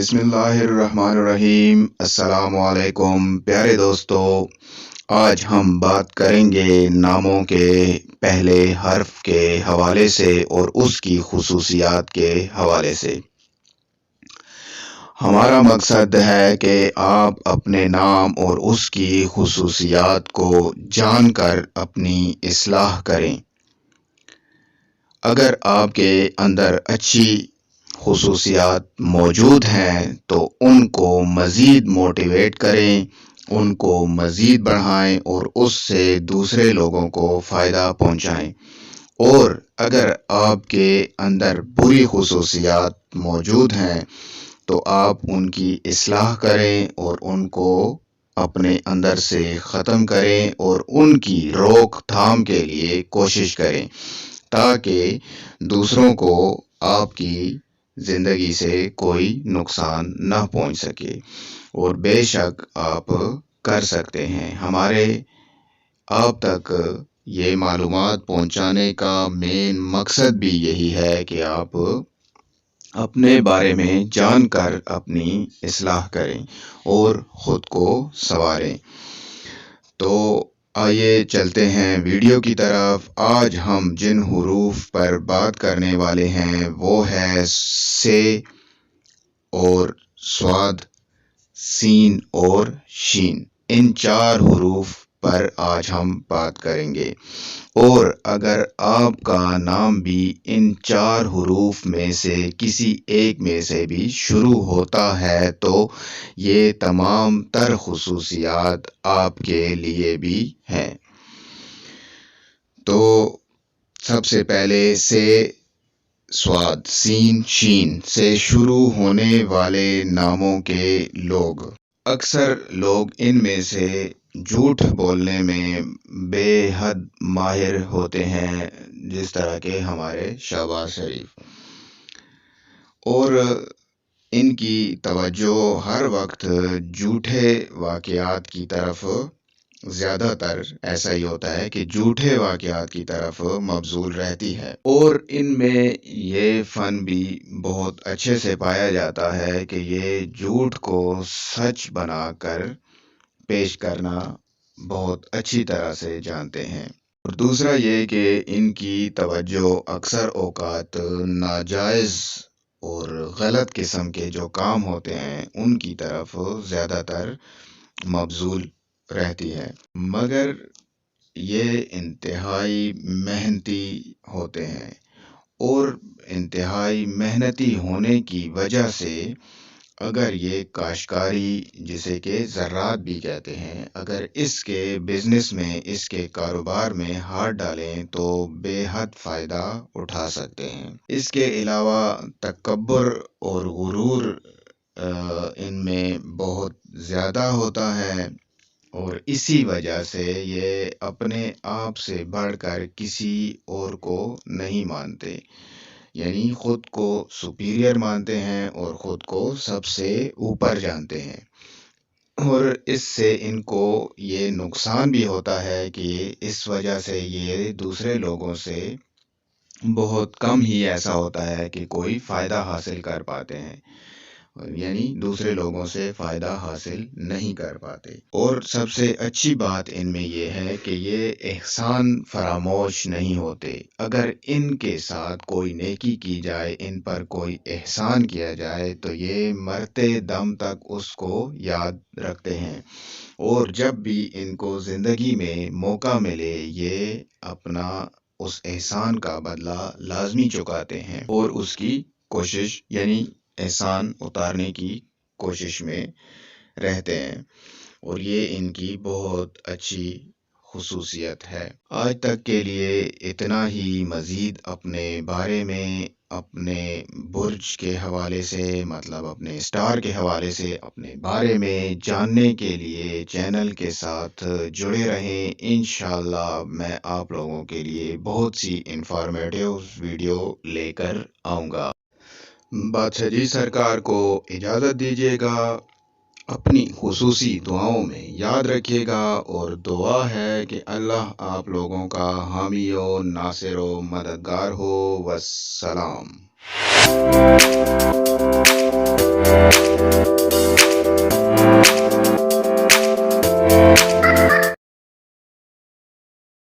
بسم اللہ الرحمن الرحیم۔ السلام علیکم پیارے دوستو، آج ہم بات کریں گے ناموں کے پہلے حرف کے حوالے سے اور اس کی خصوصیات کے حوالے سے۔ ہمارا مقصد ہے کہ آپ اپنے نام اور اس کی خصوصیات کو جان کر اپنی اصلاح کریں۔ اگر آپ کے اندر اچھی خصوصیات موجود ہیں تو ان کو مزید موٹیویٹ کریں، ان کو مزید بڑھائیں اور اس سے دوسرے لوگوں کو فائدہ پہنچائیں۔ اور اگر آپ کے اندر بری خصوصیات موجود ہیں تو آپ ان کی اصلاح کریں اور ان کو اپنے اندر سے ختم کریں اور ان کی روک تھام کے لیے کوشش کریں تاکہ دوسروں کو آپ کی زندگی سے کوئی نقصان نہ پہنچ سکے۔ اور بے شک آپ کر سکتے ہیں۔ ہمارے آپ تک یہ معلومات پہنچانے کا مین مقصد بھی یہی ہے کہ آپ اپنے بارے میں جان کر اپنی اصلاح کریں اور خود کو سنواریں۔ تو آئیے چلتے ہیں ویڈیو کی طرف۔ آج ہم جن حروف پر بات کرنے والے ہیں وہ ہے سے اور صاد، سین اور شین۔ ان چار حروف پر آج ہم بات کریں گے۔ اور اگر آپ کا نام بھی ان چار حروف میں سے کسی ایک میں سے بھی شروع ہوتا ہے تو یہ تمام تر خصوصیات آپ کے لیے بھی ہیں۔ تو سب سے پہلے سے، صاد، سین، شین سے شروع ہونے والے ناموں کے لوگ، اکثر لوگ ان میں سے جھوٹ بولنے میں بے حد ماہر ہوتے ہیں، جس طرح کے ہمارے شہباز شریف۔ اور ان کی توجہ ہر وقت جھوٹے واقعات کی طرف، زیادہ تر ایسا ہی ہوتا ہے کہ جھوٹے واقعات کی طرف مبذول رہتی ہے۔ اور ان میں یہ فن بھی بہت اچھے سے پایا جاتا ہے کہ یہ جھوٹ کو سچ بنا کر پیش کرنا بہت اچھی طرح سے جانتے ہیں۔ اور دوسرا یہ کہ ان کی توجہ اکثر اوقات ناجائز اور غلط قسم کے جو کام ہوتے ہیں ان کی طرف زیادہ تر مبذول رہتی ہے، مگر یہ انتہائی محنتی ہوتے ہیں۔ اور انتہائی محنتی ہونے کی وجہ سے اگر یہ کاشتکاری، جسے کہ زراعت بھی کہتے ہیں، اگر اس کے بزنس میں، اس کے کاروبار میں ہاتھ ڈالیں تو بے حد فائدہ اٹھا سکتے ہیں۔ اس کے علاوہ تکبر اور غرور ان میں بہت زیادہ ہوتا ہے اور اسی وجہ سے یہ اپنے آپ سے بڑھ کر کسی اور کو نہیں مانتے، یعنی خود کو سپیریئر مانتے ہیں اور خود کو سب سے اوپر جانتے ہیں۔ اور اس سے ان کو یہ نقصان بھی ہوتا ہے کہ اس وجہ سے یہ دوسرے لوگوں سے بہت کم ہی ایسا ہوتا ہے کہ کوئی فائدہ حاصل کر پاتے ہیں، یعنی دوسرے لوگوں سے فائدہ حاصل نہیں کر پاتے۔ اور سب سے اچھی بات ان میں یہ ہے کہ یہ احسان فراموش نہیں ہوتے۔ اگر ان کے ساتھ کوئی نیکی کی جائے، ان پر کوئی احسان کیا جائے تو یہ مرتے دم تک اس کو یاد رکھتے ہیں، اور جب بھی ان کو زندگی میں موقع ملے یہ اپنا اس احسان کا بدلہ لازمی چکاتے ہیں اور اس کی کوشش، یعنی احسان اتارنے کی کوشش میں رہتے ہیں۔ اور یہ ان کی بہت اچھی خصوصیت ہے۔ آج تک کے لیے اتنا ہی۔ مزید اپنے بارے میں، اپنے برج کے حوالے سے، مطلب اپنے اسٹار کے حوالے سے اپنے بارے میں جاننے کے لیے چینل کے ساتھ جڑے رہیں۔ انشاءاللہ میں آپ لوگوں کے لیے بہت سی انفارمیٹیو ویڈیو لے کر آؤں گا۔ بادشاہ جی سرکار کو اجازت دیجیے گا، اپنی خصوصی دعاؤں میں یاد رکھیے گا، اور دعا ہے کہ اللہ آپ لوگوں کا حامی و ناصر و مددگار ہو۔ والسلام۔